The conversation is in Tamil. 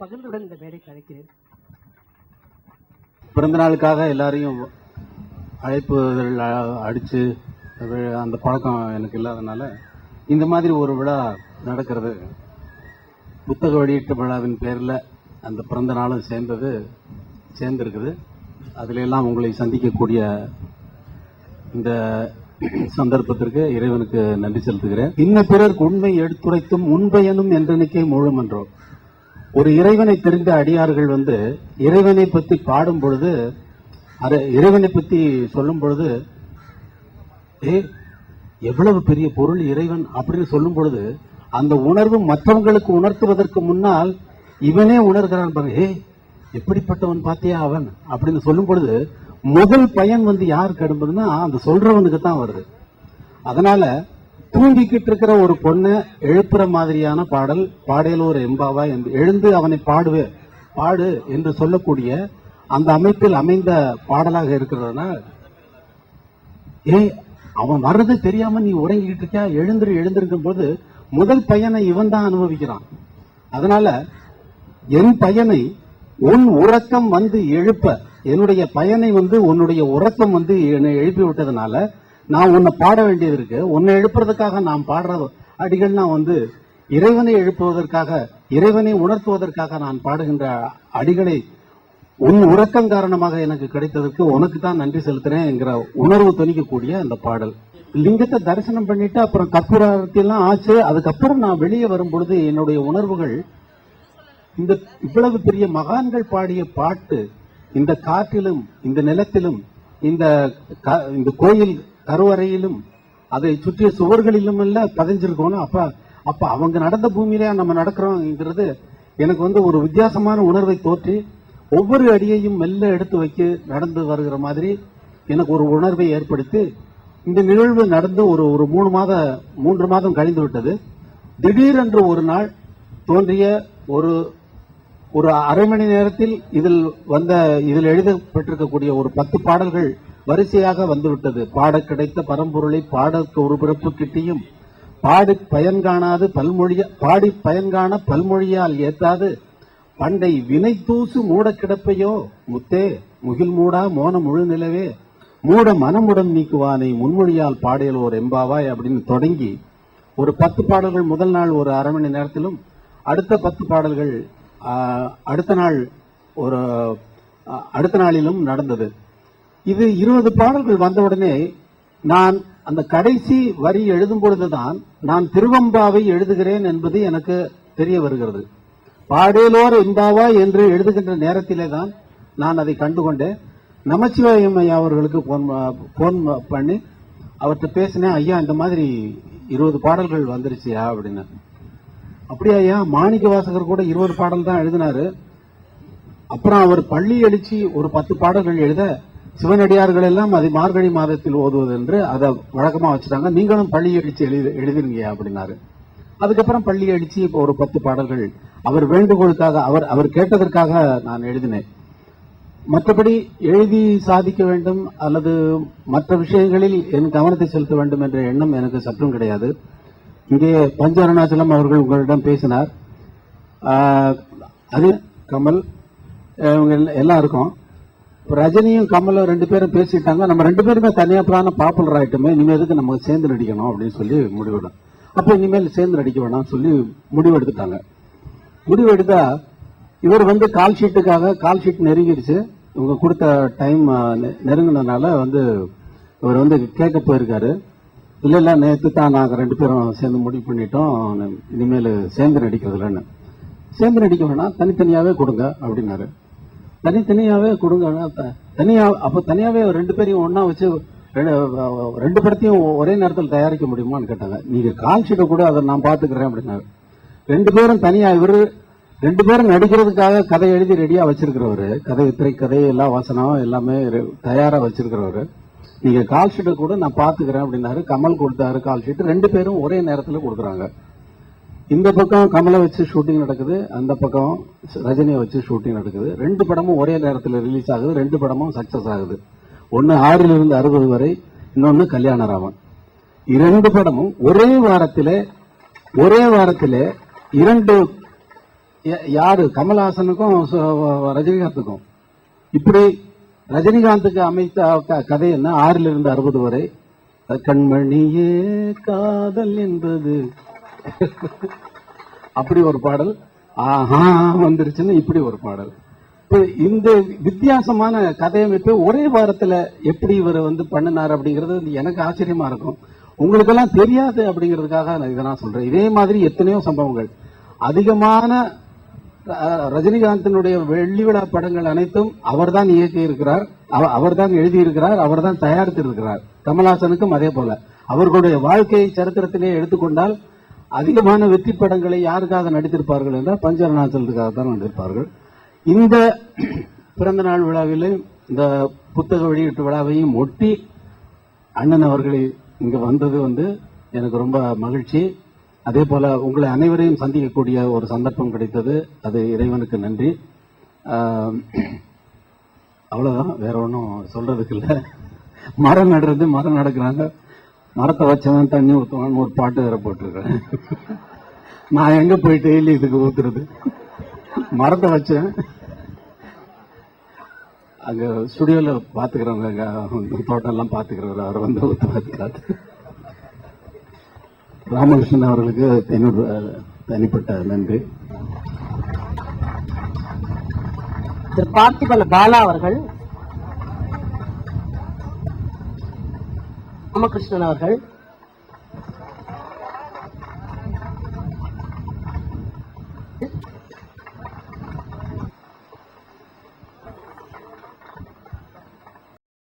பகிர்ந்துடன் இந்த மேடைக்கு அழைக்கிறேன். பிறந்த நாளுக்காக எல்லாரையும் அழைப்புகள் அடிச்சு அந்த பழக்கம் எனக்கு இல்லாதனால இந்த மாதிரி ஒரு விழா நடக்கிறது, புத்தக வெளியீட்டு விழாவின் பேரில் அந்த பிறந்த நாளும் சேர்ந்திருக்குது. அதில் எல்லாம் உங்களை சந்திக்கக்கூடிய இந்த சந்தர்ப்பத்திற்கு இறைவனுக்கு நன்றி செலுத்துகிறேன். இன்ன பிறருக்கு உண்மை எடுத்துரைத்தும் உண்பயனும் என்றெனிக்கை முழும் என்றோம். ஒரு இறைவனை தெரிந்த அடியார்கள் இறைவனை பற்றி பாடும் பொழுது, இறைவனை பற்றி சொல்லும் பொழுது, எவ்வளவு பெரிய பொருள் இறைவன் அப்படின்னு சொல்லும் பொழுது அந்த உணர்வு மற்றவங்களுக்கு உணர்த்துவதற்கு முன்னால் இவனே உணர்கிறான் பாருங்க. எப்படிப்பட்டவன் பாத்தியா அவன் அப்படின்னு சொல்லும் பொழுது முதல் பயன் யாருக்கு அடும்பதுன்னா அந்த சொல்றவனுக்கு தான் வருது. அதனால தூங்கிக்கிட்டு இருக்கிற ஒரு பொண்ணை எழுப்புற மாதிரியான பாடல் பாடலோர் எம்பாவா என்று எழுந்து அவனை பாடு என்று சொல்லக்கூடிய அந்த அமைப்பில் அமைந்த பாடலாக இருக்கிறதுனால அவன் வர்றது தெரியாம நீ உறங்கிக்கிட்டு இருக்கியா, எழுந்திருக்கும் போது முதல் பயனை இவன் தான் அனுபவிக்கிறான். அதனால என் பயனை உன் உறக்கம் எழுப்ப, என்னுடைய பயனை உன்னுடைய உறக்கம் என்னை எழுப்பி விட்டதுனால நான் உன்னை பாட வேண்டியது இருக்கு. உன்னை எழுப்புறதுக்காக நான் பாடுற அடிகள்லாம் இறைவனை எழுப்புவதற்காக, இறைவனை உணர்த்துவதற்காக நான் பாடுகின்ற அடிகளை உன் உறக்கம் காரணமாக எனக்கு கிடைத்ததற்கு உனக்கு தான் நன்றி செலுத்துறேன் என்கிற உணர்வு தொனிக்கக்கூடிய அந்த பாடல். லிங்கத்தை தரிசனம் பண்ணிட்டு அப்புறம் கற்பூரத்தி எல்லாம் ஆச்சு. அதுக்கப்புறம் நான் வெளியே வரும் பொழுது என்னுடைய உணர்வுகள் இந்த இவ்வளவு பெரிய மகான்கள் பாடிய பாட்டு இந்த காற்றிலும் இந்த நிலத்திலும் இந்த கோயில் கருவறையிலும் அதை சுற்றிய சுவர்களிலும் எல்லாம் பதிஞ்சிருக்கணும். அப்ப அவங்க நடந்த பூமியிலே நம்ம நடக்கிறோம்ங்கிறது எனக்கு ஒரு வித்தியாசமான உணர்வை தோற்றி ஒவ்வொரு அடியையும் மெல்ல எடுத்து வைக்க நடந்து வருகிற மாதிரி எனக்கு ஒரு உணர்வை ஏற்படுத்தி இந்த நிகழ்வு நடந்து ஒரு 3 மாதம் கழிந்து விட்டது. திடீரென்று ஒரு நாள் தோன்றிய ஒரு அரை மணி நேரத்தில் இதில் எழுதப்பட்டிருக்கக்கூடிய ஒரு 10 பாடல்கள் வரிசையாக வந்துவிட்டது. பாட கிடைத்த பரம்பொருளை பாடற்கு ஒரு பிறப்பு கிட்டியும் பாடி பயன்காண பல்மொழியால் ஏத்தாது பண்டை வினை தூசு மூட கிடப்பையோ முத்தே முகில் மூடா மோன முழு நிலவே மூட மனமுடன் நீக்குவானை முன்மொழியால் பாடியலோர் எம்பாவாய் அப்படின்னு தொடங்கி ஒரு 10 பாடல்கள் முதல் நாள் ஒரு அரை மணி நேரத்திலும், அடுத்த 10 பாடல்கள் அடுத்த நாளிலும் நடந்தது. இது 20 பாடல்கள் வந்தவுடனே நான் அந்த கடைசி வரி எழுதும் பொழுதுதான் நான் திருவம்பாவை எழுதுகிறேன் என்பது எனக்கு தெரிய வருகிறது. பாடேலோர் எம்பாவா என்று எழுதுகின்ற நேரத்திலே தான் நான் அதை கண்டுகொண்டேன். நமச்சிவாயம் ஐயா அவர்களுக்கு போன் பண்ணி அவர்கிட்ட பேசினேன். ஐயா இந்த மாதிரி 20 பாடல்கள் வந்துருச்சியா அப்படின்னு. அப்படியா ஐயா, மாணிக்க வாசகர் கூட 20 பாடல் தான் எழுதினாரு. அப்புறம் அவர் பள்ளி எழுச்சி ஒரு 10 பாடல்கள் எழுத சிவனடியார்கள் எல்லாம் அதை மார்கழி மாதத்தில் ஓதுவது என்று அதை வழக்கமா வச்சுட்டாங்க. நீங்களும் பள்ளி எழுச்சி எழுதிருங்க அப்படின்னாரு. அதுக்கப்புறம் பள்ளி எழுச்சி இப்போ ஒரு 10 பாடல்கள் அவர் வேண்டுகோளுக்காக அவர் கேட்டதற்காக நான் எழுதினேன். மற்றபடி எழுதி சாதிக்க வேண்டும் அல்லது மற்ற விஷயங்களில் என் கவனத்தை செலுத்த வேண்டும் என்ற எண்ணம் எனக்கு சற்றும் கிடையாது. இங்கே பஞ்ச அருணாச்சலம் அவர்கள் உங்களிடம் பேசினார். அது கமல் எல்லாம் இருக்கும். ரஜினியும் கமலும் 2 பேரும் பேசிட்டாங்க. நம்ம 2 பேருமே தனியாக பாப்புலர் ஆயிட்டுமே, இனிமேல் எதுக்கு நம்ம சேர்ந்து நடிக்கணும் அப்படின்னு சொல்லி முடிவிடும். அப்போ இனிமேல் சேர்ந்து நடிக்க வேணாம் சொல்லி முடிவெடுத்துட்டாங்க. முடிவெடுத்தா இவர் கால் ஷீட் நெருங்கிடுச்சு. இவங்க கொடுத்த டைம் நெருங்கினதுனால இவர் கேட்க போயிருக்காரு. இல்ல நேற்று தான் நாங்கள் 2 பேரும் சேர்ந்து முடிவு பண்ணிட்டோம், இனிமேல் சேர்ந்து நடிக்கிறதுலன்னு. சேர்ந்து நடிக்க வேணாம், தனித்தனியாவே கொடுங்க அப்படின்னாரு. தனித்தனியாவே கொடுங்க. அப்ப தனியாவே 2 பேரையும் ஒன்னா வச்சு 2 படத்தையும் ஒரே நேரத்தில் தயாரிக்க முடியுமான்னு கேட்டாங்க. நீங்க கால் ஷீட்டை கூட அதை நான் பாத்துக்கிறேன் அப்படின்னாரு. 2 பேரும் தனியா, இவரு 2 பேரும் நடிக்கிறதுக்காக கதை எழுதி ரெடியா வச்சிருக்கிறவரு, திரைக்கதை எல்லா வசனம் எல்லாமே தயாரா வச்சிருக்கிறவரு. நீங்க கால் ஷீட்டை கூட நான் பாத்துக்கிறேன் அப்படின்னாரு. கமல் கொடுத்தாரு கால் ஷீட். 2 பேரும் ஒரே நேரத்தில் கொடுக்குறாங்க. இந்த பக்கம் கமலை வச்சு ஷூட்டிங் நடக்குது, அந்த பக்கம் ரஜினியை வச்சு ஷூட்டிங் நடக்குது. 2 படமும் ஒரே நேரத்தில் ரிலீஸ் ஆகுது. 2 படமும் சக்சஸ் ஆகுது. ஒன்னு 6 to 60 வரை, இன்னொன்னு கல்யாணராமன். 2 படமும் ஒரே வாரத்திலே 2 யாரு கமல்ஹாசனுக்கும் ரஜினிகாந்துக்கும். இப்படி ரஜினிகாந்துக்கு அமைத்த கதை என்ன, 6 இருந்து 60 வரை. கண்மணியே காதல் என்பது அப்படி ஒரு பாடல். ஆஹா வந்துருச்சுன்னு இப்படி ஒரு பாடல். இந்த வித்தியாசமான கதையமைப்பு ஒரே வாரத்துல எப்படி இவர் பண்ணினார் அப்படிங்கிறது எனக்கு ஆச்சரியமா இருக்கும். உங்களுக்கெல்லாம் தெரியாது அப்படிங்கிறதுக்காக இதை நான் சொல்றேன். இதே மாதிரி எத்தனையோ சம்பவங்கள். அதிகமான ரஜினிகாந்தினுடைய வெள்ளி விழா படங்கள் அனைத்தும் அவர்தான் இயக்கி இருக்கிறார், அவர்தான் எழுதியிருக்கிறார், அவர்தான் தயாரித்திருக்கிறார். கமல்ஹாசனுக்கும் அதே போல. அவர்களுடைய வாழ்க்கை சரித்திரத்திலே எடுத்துக்கொண்டால் அதிகமான வெற்றி படங்களை யாருக்காக நடித்திருப்பார்கள் என்றால் பஞ்சரணாச்சலுக்காக தான் நடித்திருப்பார்கள். இந்த பிறந்த நாள் விழாவிலும் இந்த புத்தக வெளியீட்டு விழாவையும் ஒட்டி அண்ணன் அவர்களை இங்க வந்தது எனக்கு ரொம்ப மகிழ்ச்சி. அதே போல உங்களை அனைவரையும் சந்திக்கக்கூடிய ஒரு சந்தர்ப்பம் கிடைத்தது, அது இறைவனுக்கு நன்றி. அவ்வளவுதான், வேற ஒன்றும் சொல்றதுக்கு இல்லை. மரம் நடுறது, மரம் நடக்கிறாங்க, மரத்தை வச்சவன் தண்ணி ஊற்றுவான்னு ஒரு பாட்டு வேற போட்டிருக்கேன். நான் எங்க போய் டெய்லி இதுக்கு ஊத்துறது? மரத்தை வச்சேன், அங்க ஸ்டுடியோல பாத்துக்கிறவங்க தோட்டம் எல்லாம் பாத்துக்கிறவர் அவர் ஊத்து பார்த்துக்கிறாரு. ராமகிருஷ்ணன் அவர்களுக்கு என்னோட தனிப்பட்ட நன்றி. திரு பார்த்திபன் பாலா அவர்கள், ராமகிருஷ்ணன் அவர்கள்,